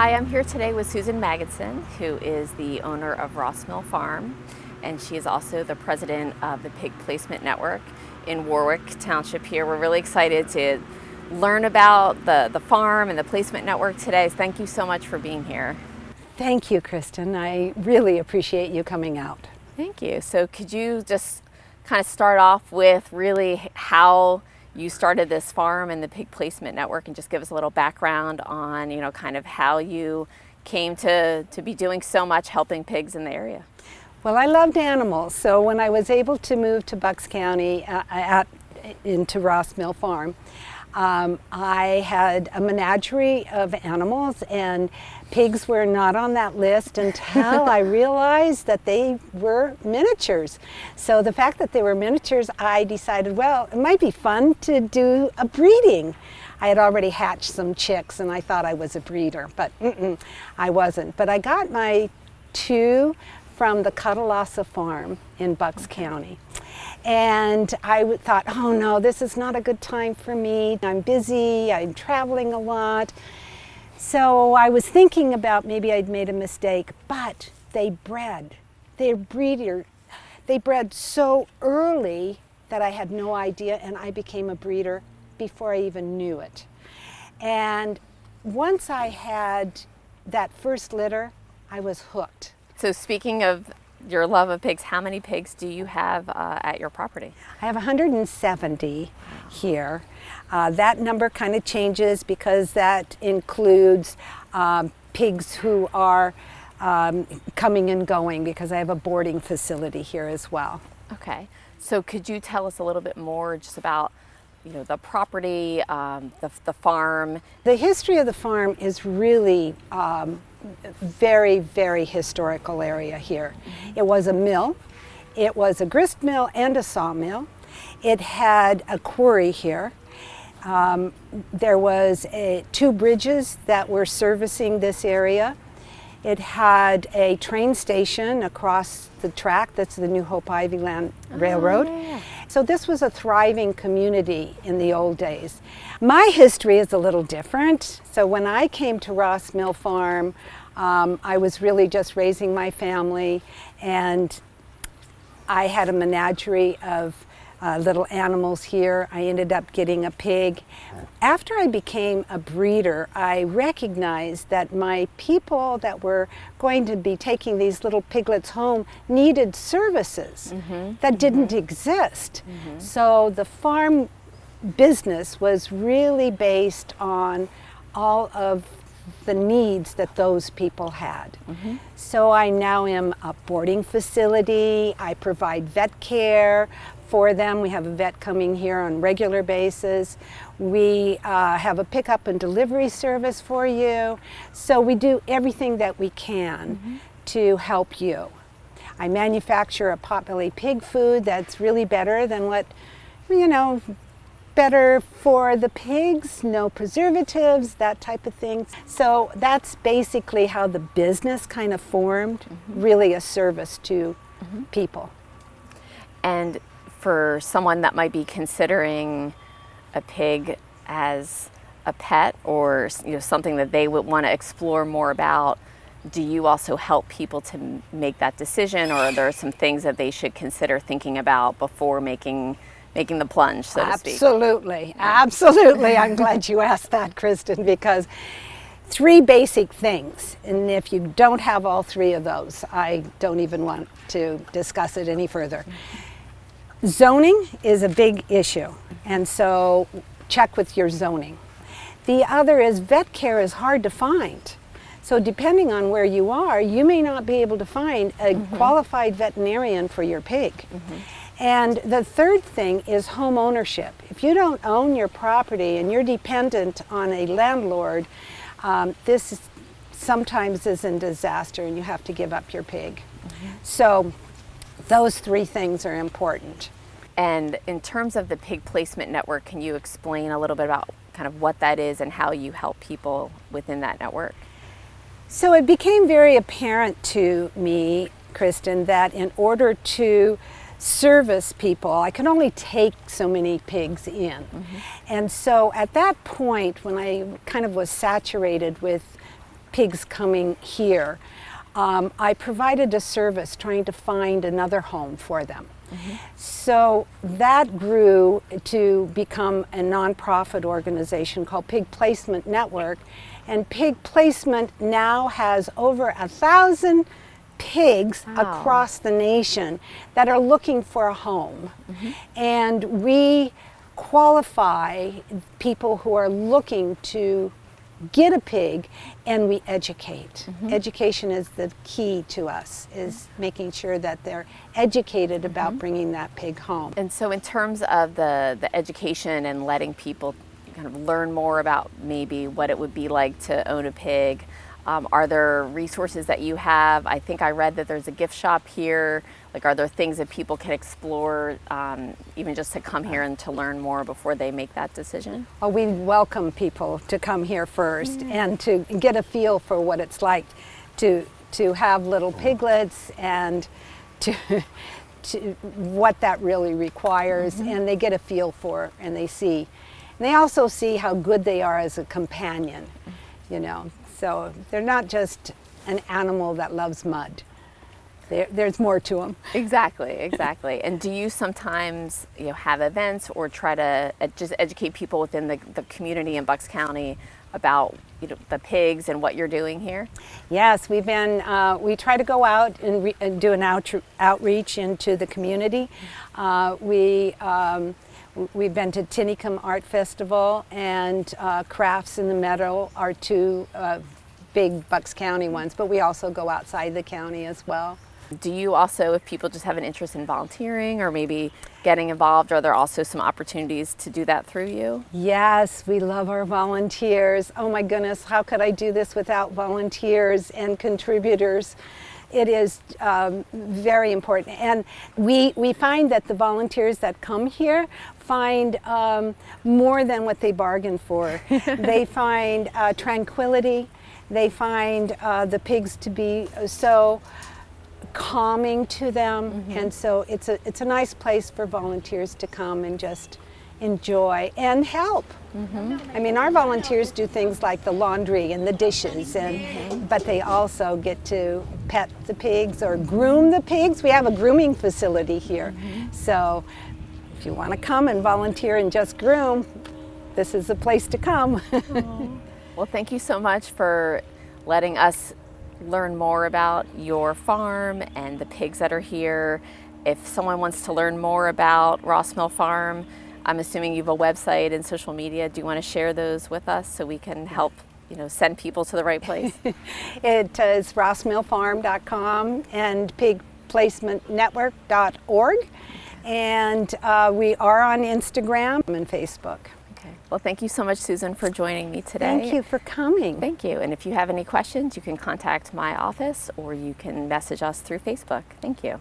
Hi, I'm here today with Susan Magidson, who is the owner of Ross Mill Farm, and she is also the president of the Pig Placement Network in Warwick Township here. We're really excited to learn about the farm and the placement network today. Thank you so much for being here. Thank you, Kristin. I really appreciate you coming out. Thank you. So could you just kind of start off with really how you started this farm and the Pig Placement Network, and just give us a little background on, kind of how you came to be doing so much helping pigs in the area. Well, I loved animals, so when I was able to move to Bucks County into Ross Mill Farm, I had a menagerie of animals, and pigs were not on that list until I realized that they were miniatures. So the fact that they were miniatures, I decided, well, it might be fun to do a breeding. I had already hatched some chicks and I thought I was a breeder, but I wasn't. But I got my two from the Cuddalassa farm in Bucks County. And I thought, oh no, this is not a good time for me. I'm busy, I'm traveling a lot. So I was thinking about maybe I'd made a mistake, but they bred. They bred so early that I had no idea, and I became a breeder before I even knew it. And once I had that first litter, I was hooked. So speaking of your love of pigs, how many pigs do you have at your property? I have 170 here. That number kind of changes because that includes pigs who are coming and going, because I have a boarding facility here as well. Okay, so could you tell us a little bit more just about the property, the farm? The history of the farm is really very, very historical area here. It was a mill. It was a grist mill and a sawmill. It had a quarry here. There was two bridges that were servicing this area. It had a train station across the track. That's the New Hope Ivyland Railroad. Oh, yeah. So this was a thriving community in the old days. My history is a little different. So when I came to Ross Mill Farm, I was really just raising my family, and I had a menagerie of little animals here. I ended up getting a pig. After I became a breeder, I recognized that my people that were going to be taking these little piglets home needed services that didn't exist. So the farm business was really based on all of the needs that those people had. So I now am a boarding facility. I provide vet care for them. We have a vet coming here on a regular basis. We have a pickup and delivery service for you. So we do everything that we can to help you. I manufacture a potbellied pig food that's really better than what, better for the pigs, no preservatives, that type of thing. So that's basically how the business kind of formed, really a service to people. And for someone that might be considering a pig as a pet, or something that they would want to explore more about, do you also help people to make that decision, or are there some things that they should consider thinking about before making the plunge, so to speak? Absolutely, absolutely. I'm glad you asked that, Kristin, because three basic things, and if you don't have all three of those, I don't even want to discuss it any further. Zoning is a big issue, and so check with your zoning. The other is vet care is hard to find. So depending on where you are, you may not be able to find a qualified veterinarian for your pig. And the third thing is home ownership. If you don't own your property and you're dependent on a landlord, this sometimes is a disaster and you have to give up your pig. So those three things are important. And in terms of the Pig Placement Network, can you explain a little bit about kind of what that is and how you help people within that network? So it became very apparent to me, Kristin, that in order to service people, I could only take so many pigs in. And so at that point, when I kind of was saturated with pigs coming here, I provided a service trying to find another home for them. So that grew to become a nonprofit organization called Pig Placement Network, and Pig Placement now has over 1,000 pigs across the nation that are looking for a home. And we qualify people who are looking to get a pig, and we educate. Education is the key to us, is making sure that they're educated about bringing that pig home. And so in terms of the education and letting people kind of learn more about maybe what it would be like to own a pig, are there resources that you have? I think I read that there's a gift shop here. Like, are there things that people can explore, even just to come here and to learn more before they make that decision? Oh, we welcome people to come here first and to get a feel for what it's like to have little piglets, and to what that really requires, and they get a feel for, and they see. And they also see how good they are as a companion, you know. So they're not just an animal that loves mud. There's more to them. Exactly, exactly. And do you sometimes, have events or try to just educate people within the community in Bucks County about the pigs and what you're doing here? Yes, we try to go out and do an outreach into the community. We've been to Tinicum Art Festival and Crafts in the Meadow are two big Bucks County ones, but we also go outside the county as well. Do you also, if people just have an interest in volunteering or maybe getting involved, are there also some opportunities to do that through you? Yes, we love our volunteers. Oh my goodness, how could I do this without volunteers and contributors? It is very important. And we find that the volunteers that come here find more than what they bargained for. They find tranquility. They find the pigs to be so calming to them, and so it's a nice place for volunteers to come and just enjoy and help. I mean, our volunteers do things like the laundry and the dishes, but they also get to pet the pigs or groom the pigs. We have a grooming facility here, so if you want to come and volunteer and just groom, this is the place to come. Well, thank you so much for letting us learn more about your farm and the pigs that are here. If someone wants to learn more about Ross Mill Farm, I'm assuming you have a website and social media. Do you want to share those with us so we can help, send people to the right place? It is rossmillfarm.com and pigplacementnetwork.org, and we are on Instagram and Facebook. Well, thank you so much, Susan, for joining me today. Thank you for coming. Thank you. And if you have any questions, you can contact my office or you can message us through Facebook. Thank you.